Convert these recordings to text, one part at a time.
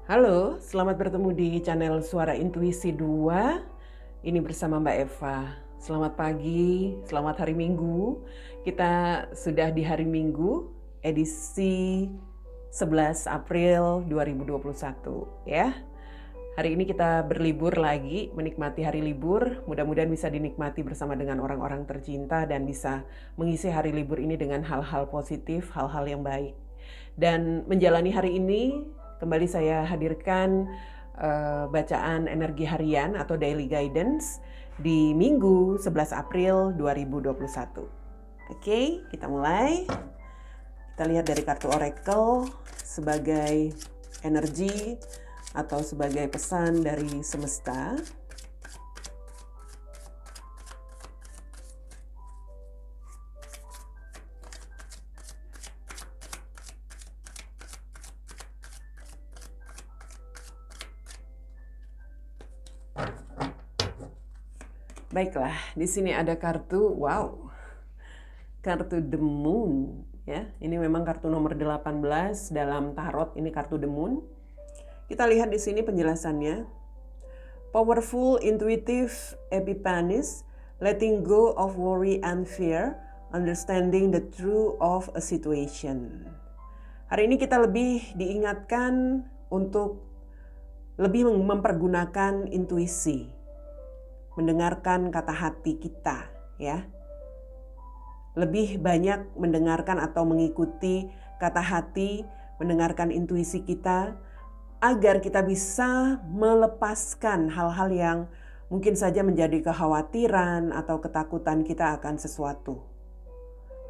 Halo, selamat bertemu di channel Suara Intuisi 2. Ini bersama Mbak Eva. Selamat pagi, selamat hari Minggu. Kita sudah di hari Minggu, edisi 11 April 2021 ya. Hari ini kita berlibur lagi, menikmati hari libur. Mudah-mudahan bisa dinikmati bersama dengan orang-orang tercinta dan bisa mengisi hari libur ini dengan hal-hal positif, hal-hal yang baik. Dan menjalani hari ini, kembali saya hadirkan bacaan energi harian atau daily guidance di Minggu 11 April 2021. Oke, kita mulai. Kita lihat dari kartu Oracle sebagai energi atau sebagai pesan dari semesta. Baiklah, di sini ada kartu, kartu The Moon ya. Ini memang kartu nomor 18 dalam tarot, ini kartu The Moon. Kita lihat di sini penjelasannya. Powerful, intuitive epiphanies, letting go of worry and fear, understanding the truth of a situation. Hari ini kita lebih diingatkan untuk lebih mempergunakan intuisi, mendengarkan kata hati kita ya. Lebih banyak mendengarkan atau mengikuti kata hati, mendengarkan intuisi kita agar kita bisa melepaskan hal-hal yang mungkin saja menjadi kekhawatiran atau ketakutan kita akan sesuatu.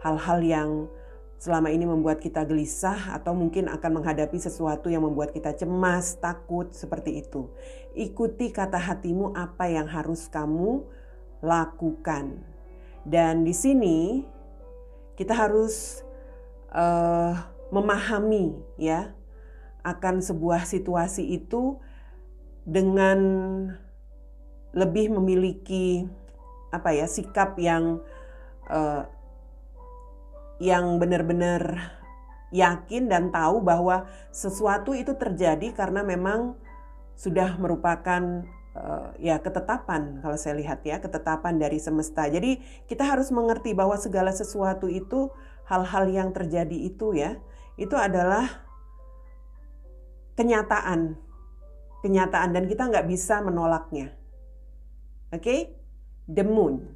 Hal-hal yang selama ini membuat kita gelisah atau mungkin akan menghadapi sesuatu yang membuat kita cemas, takut, seperti itu. Ikuti kata hatimu apa yang harus kamu lakukan. Dan di sini kita harus memahami ya akan sebuah situasi itu dengan lebih memiliki sikap yang benar-benar yakin dan tahu bahwa sesuatu itu terjadi karena memang sudah merupakan ketetapan, kalau saya lihat ya, ketetapan dari semesta. Jadi kita harus mengerti bahwa segala sesuatu itu, hal-hal yang terjadi itu ya, itu adalah kenyataan dan kita nggak bisa menolaknya. Oke? The Moon.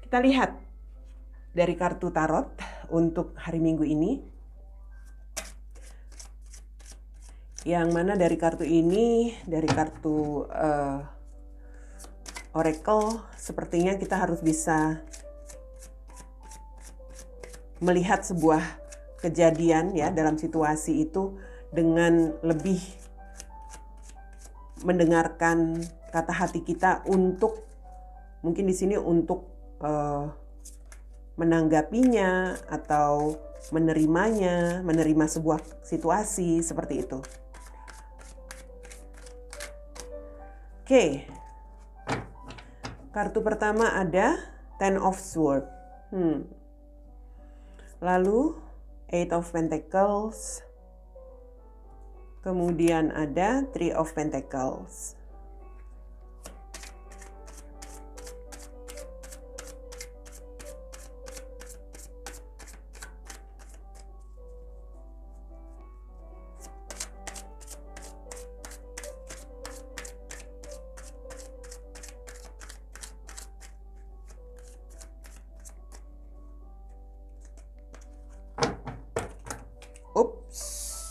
Kita lihat dari kartu tarot untuk hari Minggu ini. Yang mana dari kartu ini, dari kartu Oracle, sepertinya kita harus bisa melihat sebuah kejadian ya dalam situasi itu dengan lebih mendengarkan kata hati kita untuk mungkin di sini untuk menanggapinya atau menerima sebuah situasi seperti itu. Oke. Kartu pertama ada Ten of Swords. Lalu Eight of Pentacles. Kemudian ada Three of Pentacles.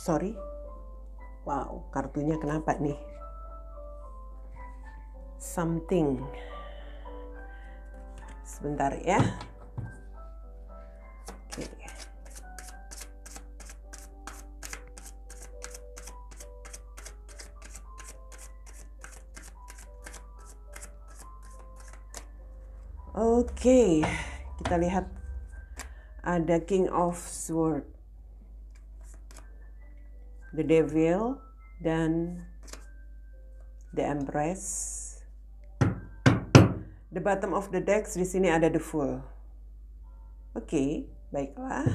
Sorry. Wow, kartunya kenapa nih? Something. Sebentar ya. Oke, kita lihat ada King of Swords, The Devil, dan The Empress. The bottom of the decks di sini ada The Fool. Oke, baiklah.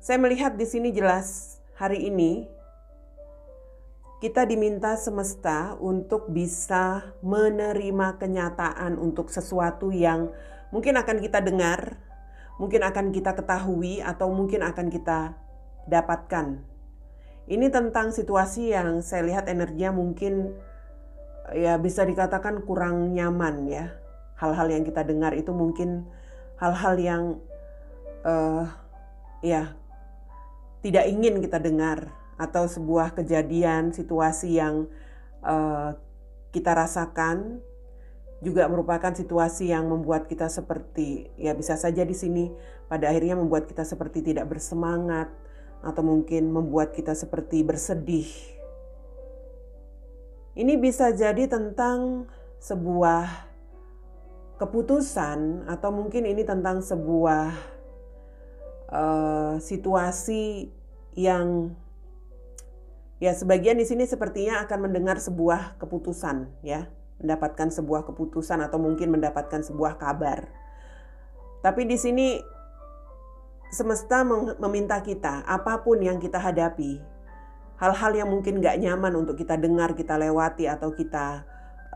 Saya melihat di sini jelas hari ini kita diminta semesta untuk bisa menerima kenyataan untuk sesuatu yang mungkin akan kita dengar, mungkin akan kita ketahui, atau mungkin akan kita dapatkan. Ini tentang situasi yang saya lihat energinya mungkin ya bisa dikatakan kurang nyaman ya. Hal-hal yang kita dengar itu mungkin hal-hal yang ya tidak ingin kita dengar, atau sebuah kejadian, situasi yang kita rasakan juga merupakan situasi yang membuat kita seperti, ya bisa saja di sini pada akhirnya membuat kita seperti tidak bersemangat, atau mungkin membuat kita seperti bersedih. Ini bisa jadi tentang sebuah keputusan, atau mungkin ini tentang sebuah situasi yang ya sebagian di sini sepertinya akan mendengar sebuah keputusan ya, mendapatkan sebuah keputusan atau mungkin mendapatkan sebuah kabar. Tapi di sini semesta meminta kita, apapun yang kita hadapi, hal-hal yang mungkin gak nyaman untuk kita dengar, kita lewati, atau kita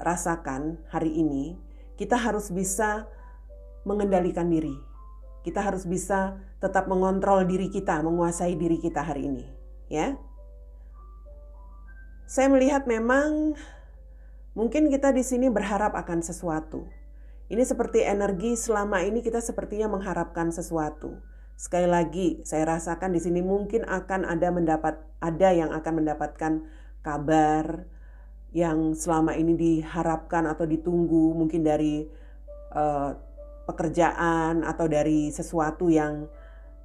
rasakan hari ini, kita harus bisa mengendalikan diri. Kita harus bisa tetap mengontrol diri kita, menguasai diri kita hari ini, ya. Saya melihat memang mungkin kita di sini berharap akan sesuatu. Ini seperti energi selama ini kita sepertinya mengharapkan sesuatu. Sekali lagi, saya rasakan di sini mungkin akan ada yang akan mendapatkan kabar yang selama ini diharapkan atau ditunggu, mungkin dari pekerjaan atau dari sesuatu yang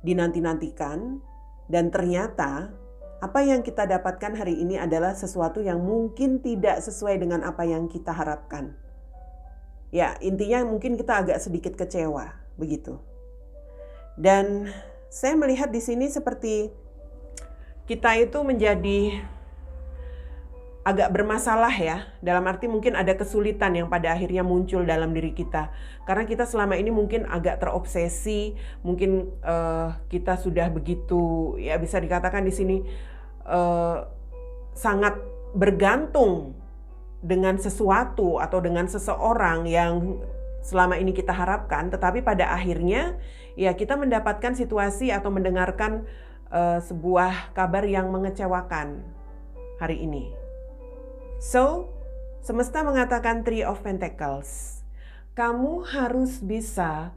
dinanti-nantikan, dan ternyata apa yang kita dapatkan hari ini adalah sesuatu yang mungkin tidak sesuai dengan apa yang kita harapkan. Ya, intinya mungkin kita agak sedikit kecewa, begitu. Dan saya melihat di sini seperti kita itu menjadi agak bermasalah ya, dalam arti mungkin ada kesulitan yang pada akhirnya muncul dalam diri kita. Karena kita selama ini mungkin agak terobsesi, mungkin kita sudah begitu, ya bisa dikatakan di sini sangat bergantung dengan sesuatu atau dengan seseorang yang selama ini kita harapkan, tetapi pada akhirnya ya kita mendapatkan situasi atau mendengarkan sebuah kabar yang mengecewakan hari ini. So, semesta mengatakan Three of Pentacles. Kamu harus bisa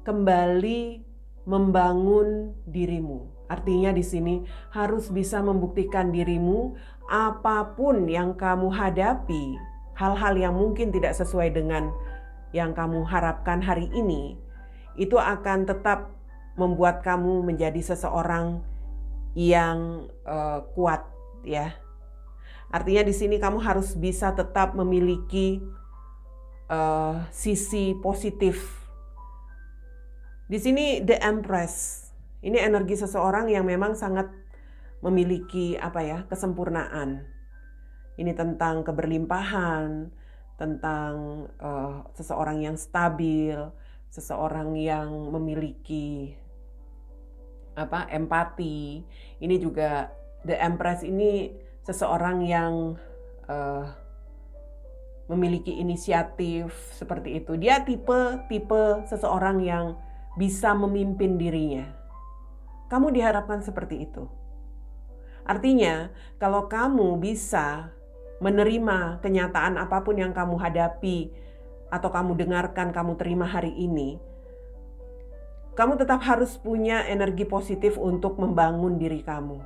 kembali membangun dirimu. Artinya di sini harus bisa membuktikan dirimu apapun yang kamu hadapi, hal-hal yang mungkin tidak sesuai dengan yang kamu harapkan hari ini, itu akan tetap membuat kamu menjadi seseorang yang kuat ya. Artinya di sini kamu harus bisa tetap memiliki sisi positif. Di sini The Empress, ini energi seseorang yang memang sangat memiliki kesempurnaan. Ini tentang keberlimpahan, tentang seseorang yang stabil, seseorang yang memiliki empati. Ini juga The Empress ini seseorang yang memiliki inisiatif seperti itu. Dia tipe seseorang yang bisa memimpin dirinya. Kamu diharapkan seperti itu. Artinya, kalau kamu bisa menerima kenyataan apapun yang kamu hadapi atau kamu dengarkan, kamu terima hari ini, kamu tetap harus punya energi positif untuk membangun diri kamu.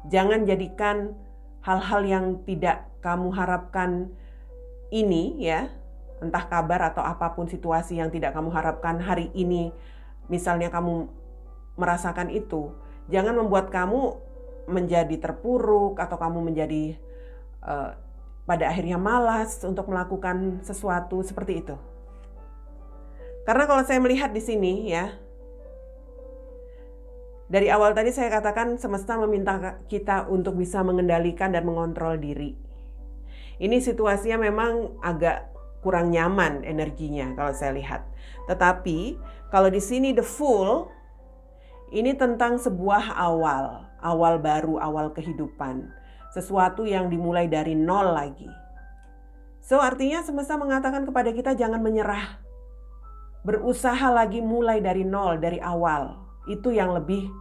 Jangan jadikan hal-hal yang tidak kamu harapkan ini ya, entah kabar atau apapun situasi yang tidak kamu harapkan hari ini, misalnya kamu merasakan itu, jangan membuat kamu menjadi terpuruk atau kamu menjadi pada akhirnya malas untuk melakukan sesuatu seperti itu. Karena kalau saya melihat di sini ya, dari awal tadi saya katakan semesta meminta kita untuk bisa mengendalikan dan mengontrol diri. Ini situasinya memang agak kurang nyaman energinya kalau saya lihat. Tetapi kalau di sini The Fool, ini tentang sebuah awal baru, awal kehidupan. sesuatu yang dimulai dari nol lagi. So artinya semesta mengatakan kepada kita jangan menyerah. Berusaha lagi mulai dari nol, dari awal. Itu yang lebih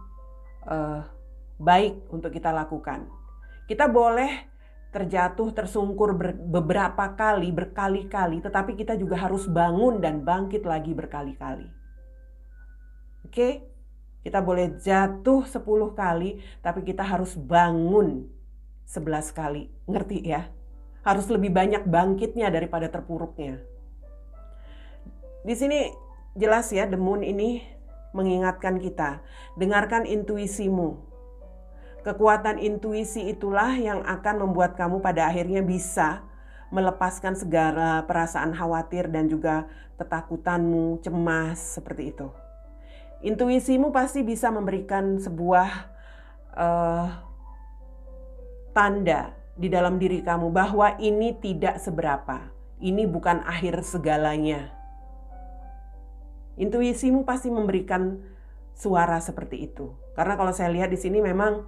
baik untuk kita lakukan. Kita boleh terjatuh, tersungkur beberapa kali, berkali-kali, tetapi kita juga harus bangun dan bangkit lagi berkali-kali. Oke? Kita boleh jatuh 10 kali, tapi kita harus bangun 11 kali. Ngerti ya? Harus lebih banyak bangkitnya daripada terpuruknya. Di sini jelas ya, The Moon ini mengingatkan kita, dengarkan intuisimu. Kekuatan intuisi itulah yang akan membuat kamu pada akhirnya bisa melepaskan segala perasaan khawatir dan juga ketakutanmu, cemas, seperti itu. Intuisimu pasti bisa memberikan sebuah tanda di dalam diri kamu bahwa ini tidak seberapa. Ini bukan akhir segalanya. Intuisimu pasti memberikan suara seperti itu. Karena kalau saya lihat di sini memang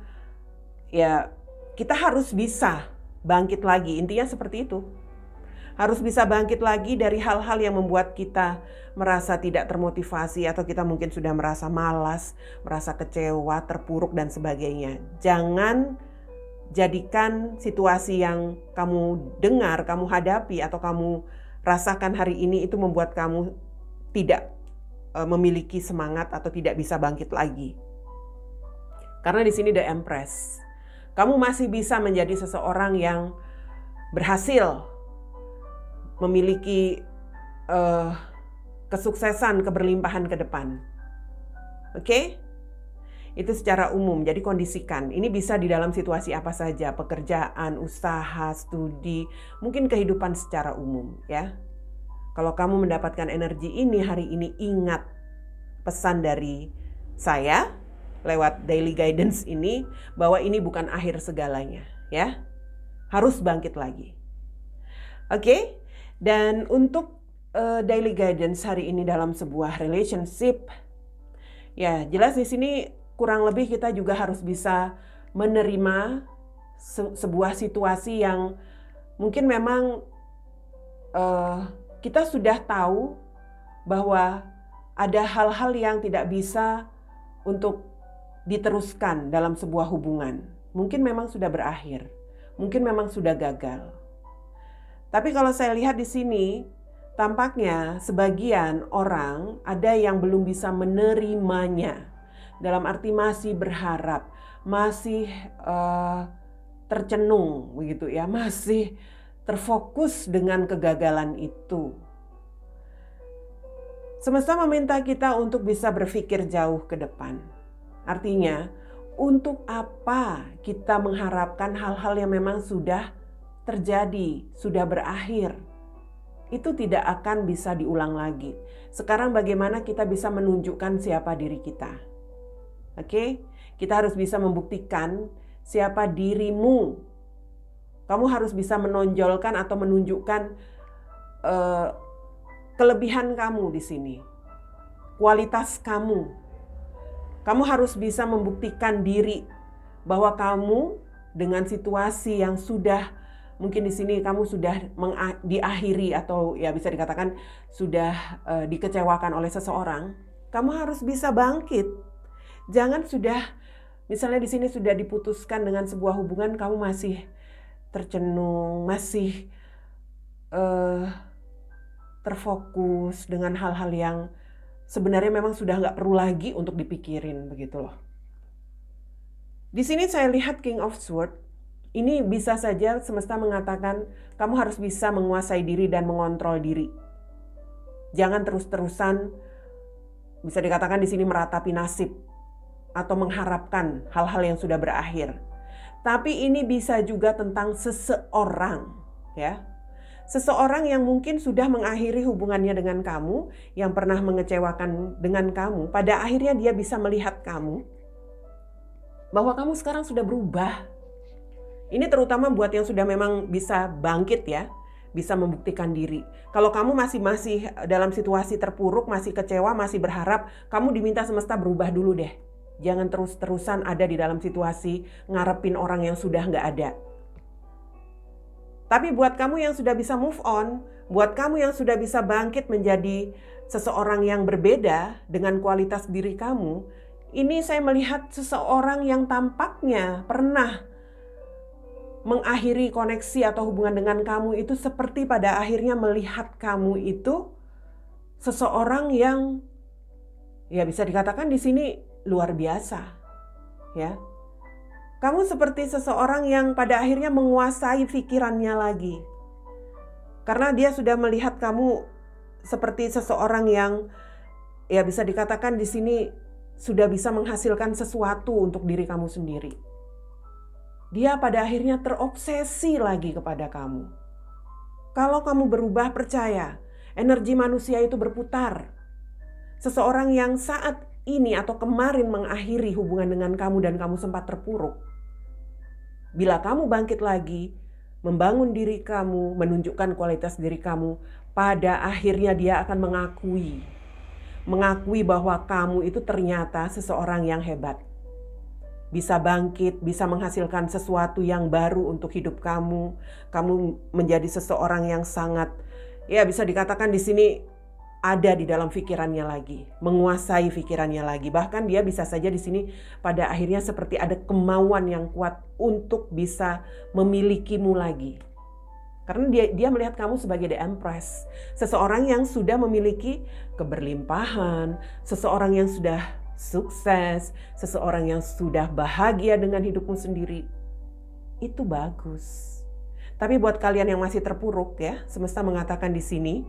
ya kita harus bisa bangkit lagi. Intinya seperti itu. Harus bisa bangkit lagi dari hal-hal yang membuat kita merasa tidak termotivasi atau kita mungkin sudah merasa malas, merasa kecewa, terpuruk dan sebagainya. Jangan jadikan situasi yang kamu dengar, kamu hadapi atau kamu rasakan hari ini itu membuat kamu tidak memiliki semangat atau tidak bisa bangkit lagi. Karena di sini The Empress. Kamu masih bisa menjadi seseorang yang berhasil memiliki kesuksesan, keberlimpahan ke depan. Oke? Itu secara umum, jadi kondisikan. Ini bisa di dalam situasi apa saja, pekerjaan, usaha, studi, mungkin kehidupan secara umum ya. Kalau kamu mendapatkan energi ini hari ini, ingat pesan dari saya lewat daily guidance ini, bahwa ini bukan akhir segalanya ya. Harus bangkit lagi. Oke? Dan untuk daily guidance hari ini dalam sebuah relationship, ya jelas di sini kurang lebih kita juga harus bisa menerima sebuah situasi yang mungkin memang kita sudah tahu bahwa ada hal-hal yang tidak bisa untuk diteruskan dalam sebuah hubungan. Mungkin memang sudah berakhir, mungkin memang sudah gagal. Tapi kalau saya lihat di sini, tampaknya sebagian orang ada yang belum bisa menerimanya. Dalam arti masih berharap, masih tercenung begitu ya, masih terfokus dengan kegagalan itu. Semesta meminta kita untuk bisa berpikir jauh ke depan. Artinya, untuk apa kita mengharapkan hal-hal yang memang sudah terjadi, sudah berakhir? Itu tidak akan bisa diulang lagi. Sekarang bagaimana kita bisa menunjukkan siapa diri kita? Oke, kita harus bisa membuktikan siapa dirimu. Kamu harus bisa menonjolkan atau menunjukkan kelebihan kamu di sini, kualitas kamu. Kamu harus bisa membuktikan diri bahwa kamu dengan situasi yang sudah mungkin di sini kamu sudah diakhiri atau ya bisa dikatakan sudah dikecewakan oleh seseorang. Kamu harus bisa bangkit. Jangan sudah, misalnya di sini sudah diputuskan dengan sebuah hubungan, kamu masih tercenung, masih terfokus dengan hal-hal yang sebenarnya memang sudah nggak perlu lagi untuk dipikirin, begitu loh. Di sini saya lihat King of Swords, ini bisa saja semesta mengatakan kamu harus bisa menguasai diri dan mengontrol diri. Jangan terus-terusan, bisa dikatakan di sini meratapi nasib atau mengharapkan hal-hal yang sudah berakhir. Tapi ini bisa juga tentang seseorang, ya. Seseorang yang mungkin sudah mengakhiri hubungannya dengan kamu, yang pernah mengecewakan dengan kamu, pada akhirnya dia bisa melihat kamu bahwa kamu sekarang sudah berubah. Ini terutama buat yang sudah memang bisa bangkit ya, bisa membuktikan diri. Kalau kamu masih dalam situasi terpuruk, masih kecewa, masih berharap, kamu diminta semesta berubah dulu deh. Jangan terus-terusan ada di dalam situasi ngarepin orang yang sudah nggak ada. Tapi buat kamu yang sudah bisa move on, buat kamu yang sudah bisa bangkit menjadi seseorang yang berbeda dengan kualitas diri kamu, ini saya melihat seseorang yang tampaknya pernah mengakhiri koneksi atau hubungan dengan kamu itu seperti pada akhirnya melihat kamu itu seseorang yang ya bisa dikatakan di sini luar biasa, ya. Kamu seperti seseorang yang pada akhirnya menguasai pikirannya lagi. Karena dia sudah melihat kamu seperti seseorang yang ya bisa dikatakan di sini sudah bisa menghasilkan sesuatu untuk diri kamu sendiri. Dia pada akhirnya terobsesi lagi kepada kamu. Kalau kamu berubah, percaya, energi manusia itu berputar. Seseorang yang saat ini atau kemarin mengakhiri hubungan dengan kamu dan kamu sempat terpuruk, bila kamu bangkit lagi, membangun diri kamu, menunjukkan kualitas diri kamu, pada akhirnya dia akan mengakui bahwa kamu itu ternyata seseorang yang hebat. Bisa bangkit, bisa menghasilkan sesuatu yang baru untuk hidup kamu. Kamu menjadi seseorang yang sangat, ya bisa dikatakan di sini ada di dalam pikirannya lagi, menguasai pikirannya lagi. Bahkan dia bisa saja di sini pada akhirnya seperti ada kemauan yang kuat untuk bisa memilikimu lagi. Karena dia melihat kamu sebagai the empress, seseorang yang sudah memiliki keberlimpahan, seseorang yang sudah sukses, seseorang yang sudah bahagia dengan hidupmu sendiri. Itu bagus. Tapi buat kalian yang masih terpuruk ya, semesta mengatakan di sini,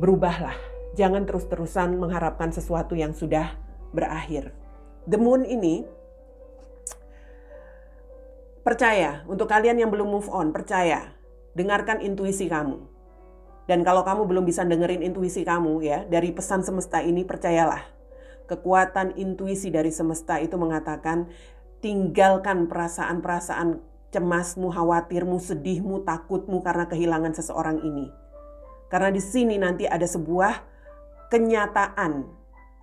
berubahlah. Jangan terus-terusan mengharapkan sesuatu yang sudah berakhir. The Moon ini, percaya, untuk kalian yang belum move on, percaya, dengarkan intuisi kamu. Dan kalau kamu belum bisa dengerin intuisi kamu ya, dari pesan semesta ini, percayalah. Kekuatan intuisi dari semesta itu mengatakan, tinggalkan perasaan-perasaan cemasmu, khawatirmu, sedihmu, takutmu karena kehilangan seseorang ini. Karena di sini nanti ada sebuah kenyataan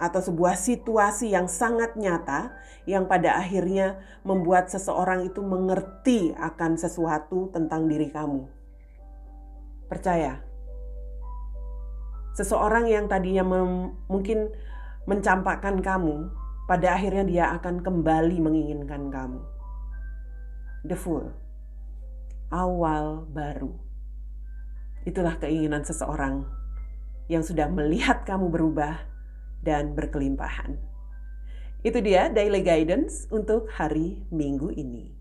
atau sebuah situasi yang sangat nyata yang pada akhirnya membuat seseorang itu mengerti akan sesuatu tentang diri kamu. Percaya. Seseorang yang tadinya mungkin mencampakkan kamu, pada akhirnya dia akan kembali menginginkan kamu. The Fool. Awal baru. Itulah keinginan seseorang yang sudah melihat kamu berubah dan berkelimpahan. Itu dia Daily Guidance untuk hari Minggu ini.